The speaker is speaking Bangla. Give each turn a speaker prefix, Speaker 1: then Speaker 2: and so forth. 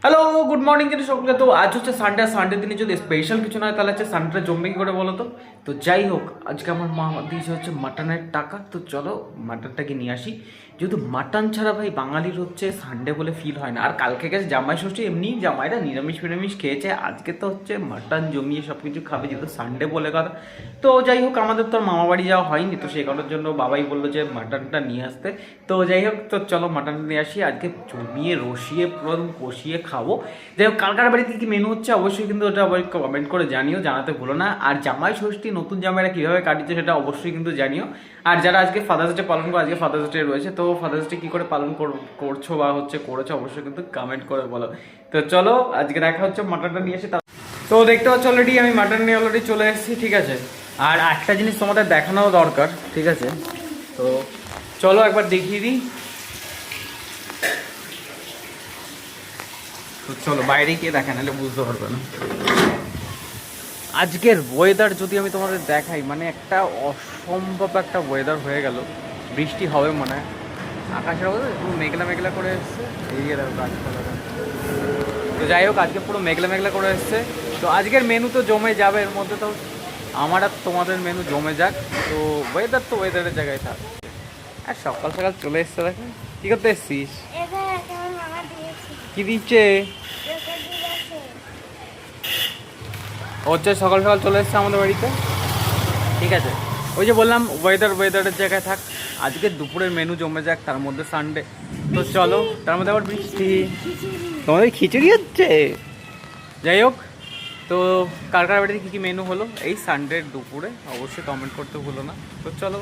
Speaker 1: হ্যালো গুড মর্নিং কিন্তু সকলকে। তো আজ হচ্ছে সানডে, সানডে দিনে যদি স্পেশাল কিছু না হয় তাহলে হচ্ছে সানডে জমবে কি করে বলো তো। তো যাই হোক, আজকে আমার মা দিয়েছে হচ্ছে মাটনের টাকা, তো চলো মাটনটাকে নিয়ে আসি। যেহেতু মাটন ছাড়া ভাই বাঙালির হচ্ছে সানডে বলে ফিল হয় না। আর কালকে গেছে জামাই ষষ্ঠী, এমনি জামাইরা নিরামিষ ফিরামিষ খেয়েছে, আজকে তো হচ্ছে মাটন জমিয়ে সব কিছু খাবে যেহেতু সানডে বলে কথা। তো যাই হোক, আমাদের তো আর মামা বাড়ি যাওয়া হয়নি, তো সেই কারণের জন্য বাবাই বললো যে মাটনটা নিয়ে আসতে। তো যাই হোক, তো চলো মাটন নিয়ে আসি, আজকে জমিয়ে রসিয়ে পুরো একদম কষিয়ে খাবো। যাই হোক, কালকার বাড়িতে কী মেনু হচ্ছে অবশ্যই কিন্তু ওটা আবার কমেন্ট করে জানিও, জানাতে ভুলো না। আর জামাই ষষ্ঠী নতুন জামাইরা কীভাবে কাটিয়েছে সেটা অবশ্যই কিন্তু জানিও। আর যারা আজকে ফাদার্স ডে পালন করো, আজকে ফাদার্স ডে রয়েছে, তো ফাদার্স ডে কী করে পালন করছো বা হচ্ছে করেছো অবশ্যই কিন্তু কমেন্ট করে বলো। তো চলো আজকে দেখা হচ্ছে মাটনটা নিয়ে এসে। তো দেখতে পাচ্ছ অলরেডি আমি মাটন নিয়ে অলরেডি চলে এসেছি, ঠিক আছে। আর একটা জিনিস তোমাদের দেখানোও দরকার, ঠিক আছে। তো চলো একবার দেখিয়ে দিই। তো চলো বাইরে গিয়ে দেখা, নাহলে বুঝতে পারবে না। আজকের ওয়েদার যদি আমি তোমাদের দেখাই, মানে একটা অসম্ভব একটা ওয়েদার হয়ে গেল। বৃষ্টি হবে মনে হয়, আকাশের অবস্থা পুরো মেঘলা মেঘলা করে এসছে। এই দেখো গাছপালাটা। তো যাই হোক, আজকে পুরো মেঘলা মেঘলা করে এসছে। তো আজকের মেনু তো জমে যাবে, এর মধ্যে তো আমার আর তোমাদের মেনু জমে যাক। তো ওয়েদার তো ওয়েদারের জায়গায় থাক। আর সকাল সকাল চলে এসছে, দেখো কি করতে এসছিস। কি দিচ্ছে হচ্ছে, সকাল সকাল চলে এসছে আমাদের বাড়িতে, ঠিক আছে। ওই যে বললাম ওয়েদারের জায়গায় থাক। আজকে দুপুরের মেনু জমে যাক, তার মধ্যে সানডে। তো চলো, তার মধ্যে আবার বৃষ্টি, তোমাদের খিচুড়ি হচ্ছে। যাই হোক, তো কার কার বাড়িতে কী কী মেনু হলো এই সানডের দুপুরে অবশ্যই কমেন্ট করতে ভুলো না। তো চলো।